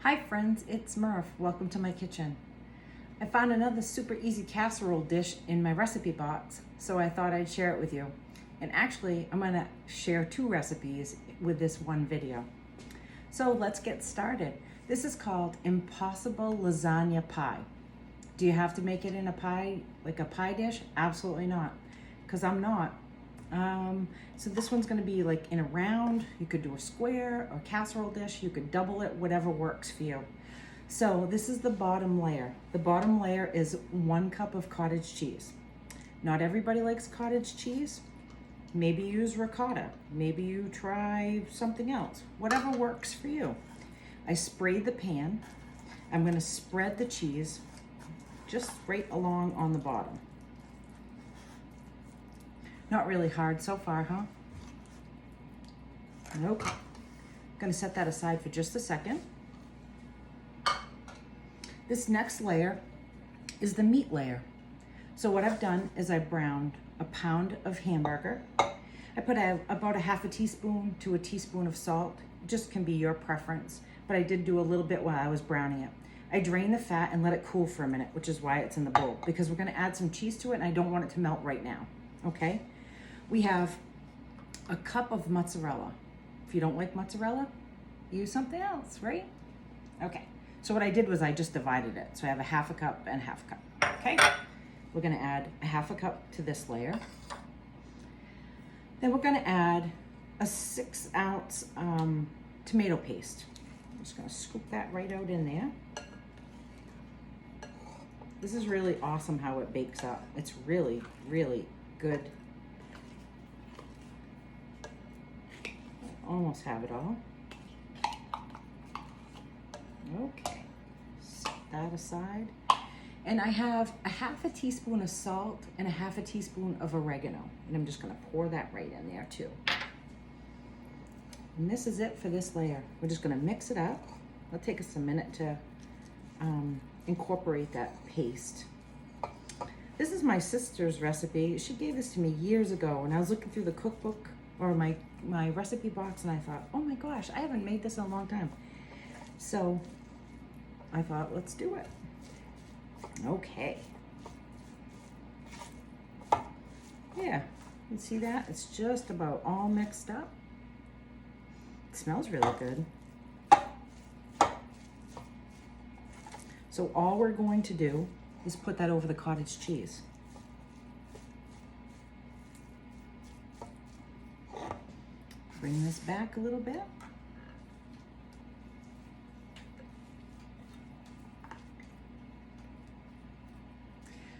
Hi friends, it's Murph. Welcome to my kitchen. I found another super easy casserole dish in my recipe box, so I thought I'd share it with you. And actually, I'm gonna share two recipes with this one video. So let's get started. This is called Impossible Lasagna Pie. Do you have to make it in a pie, like a pie dish? Absolutely not, because I'm not. So this one's gonna be like in a round. You could do a square or casserole dish. You could double it, whatever works for you. So this is the bottom layer. The bottom layer is 1 cup of cottage cheese. Not everybody likes cottage cheese. Maybe use ricotta. Maybe you try something else. Whatever works for you. I sprayed the pan. I'm gonna spread the cheese just right along on the bottom. Not really hard so far, huh? Nope. I'm gonna set that aside for just a second. This next layer is the meat layer. So what I've done is I browned a pound of hamburger. I put about a half a teaspoon to a teaspoon of salt. It just can be your preference, but I did do a little bit while I was browning it. I drained the fat and let it cool for a minute, which is why it's in the bowl, because we're gonna add some cheese to it and I don't want it to melt right now, okay? We have a cup of mozzarella. If you don't like mozzarella, use something else, right? Okay, so what I did was I just divided it. So I have a half a cup and half a cup, okay? We're gonna add a half a cup to this layer. Then we're gonna add a 6-ounce tomato paste. I'm just gonna scoop that right out in there. This is really awesome how it bakes up. It's really, really good. Almost have it all. Okay, set that aside. And I have a half a teaspoon of salt and a half a teaspoon of oregano. And I'm just gonna pour that right in there too. And this is it for this layer. We're just gonna mix it up. It'll take us a minute to incorporate that paste. This is my sister's recipe. She gave this to me years ago when I was looking through the cookbook or my recipe box, and I thought, oh my gosh, I haven't made this in a long time. So I thought, let's do it. Okay. Yeah, you see that? It's just about all mixed up. It smells really good. So all we're going to do is put that over the cottage cheese. Bring this back a little bit.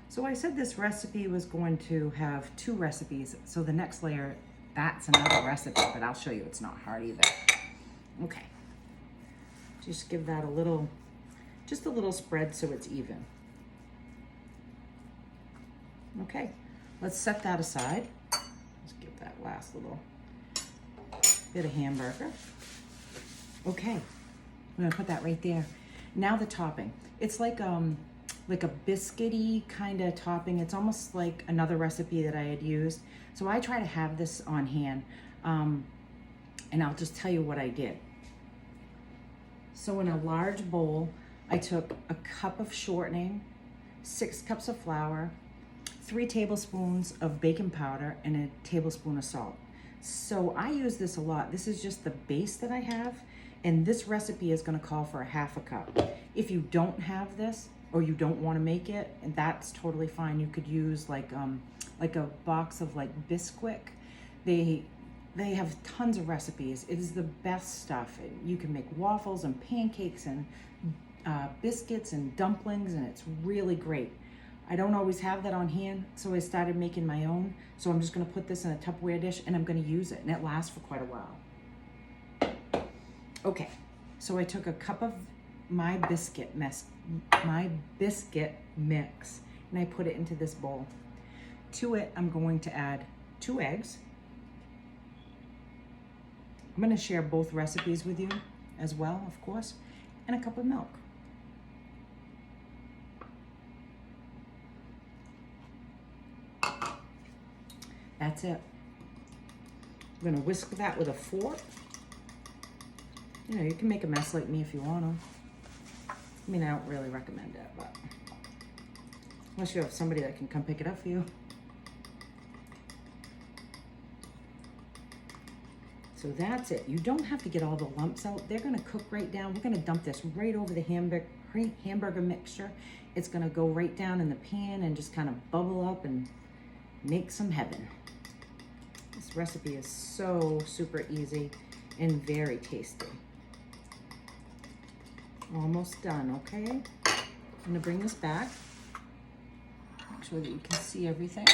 So I said this recipe was going to have 2 recipes. So the next layer, that's another recipe, but I'll show you it's not hard either. Okay. Just give that just a little spread so it's even. Okay, let's set that aside. Let's give that last little bit of hamburger. Okay, I'm gonna put that right there. Now the topping. It's like a biscuity kind of topping. It's almost like another recipe that I had used. So I try to have this on hand, and I'll just tell you what I did. So in a large bowl, I took a cup of shortening, 6 cups of flour, 3 tablespoons of baking powder, and a tablespoon of salt. So I use this a lot. This is just the base that I have, and this recipe is gonna call for a half a cup. If you don't have this, or you don't wanna make it, and that's totally fine. You could use like a box of like biscuit. They have tons of recipes. It is the best stuff. You can make waffles and pancakes and biscuits and dumplings, and it's really great. I don't always have that on hand, so I started making my own. So I'm just gonna put this in a Tupperware dish and I'm gonna use it, and it lasts for quite a while. Okay, so I took a cup of my biscuit mix, and I put it into this bowl. To it, I'm going to add 2 eggs. I'm gonna share both recipes with you as well, of course, and a cup of milk. That's it. I'm gonna whisk that with a fork. You know, you can make a mess like me if you want to. I mean, I don't really recommend it, but unless you have somebody that can come pick it up for you. So that's it. You don't have to get all the lumps out. They're gonna cook right down. We're gonna dump this right over the hamburger mixture. It's gonna go right down in the pan and just kind of bubble up and make some heaven. This recipe is so super easy and very tasty. Almost done, okay? I'm gonna bring this back. Make sure that you can see everything.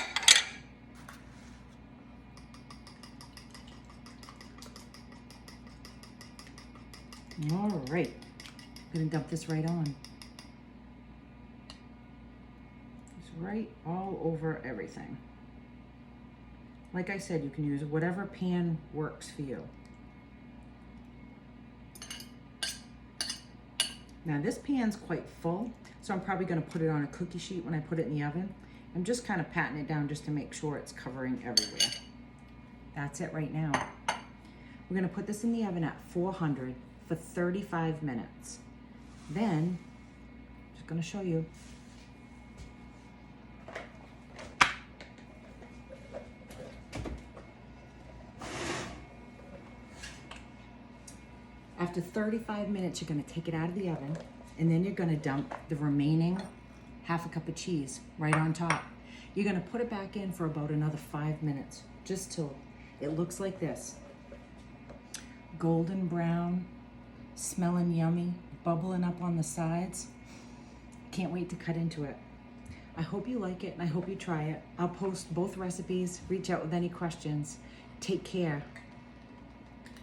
All right, I'm gonna dump this right on. It's right all over everything. Like I said, you can use whatever pan works for you. Now this pan's quite full, so I'm probably gonna put it on a cookie sheet when I put it in the oven. I'm just kind of patting it down just to make sure it's covering everywhere. That's it right now. We're gonna put this in the oven at 400 for 35 minutes. Then, just gonna show you. After 35 minutes, you're gonna take it out of the oven, and then you're gonna dump the remaining half a cup of cheese right on top. You're gonna put it back in for about another 5 minutes, just till it looks like this. Golden brown, smelling yummy, bubbling up on the sides. Can't wait to cut into it. I hope you like it and I hope you try it. I'll post both recipes. Reach out with any questions. Take care.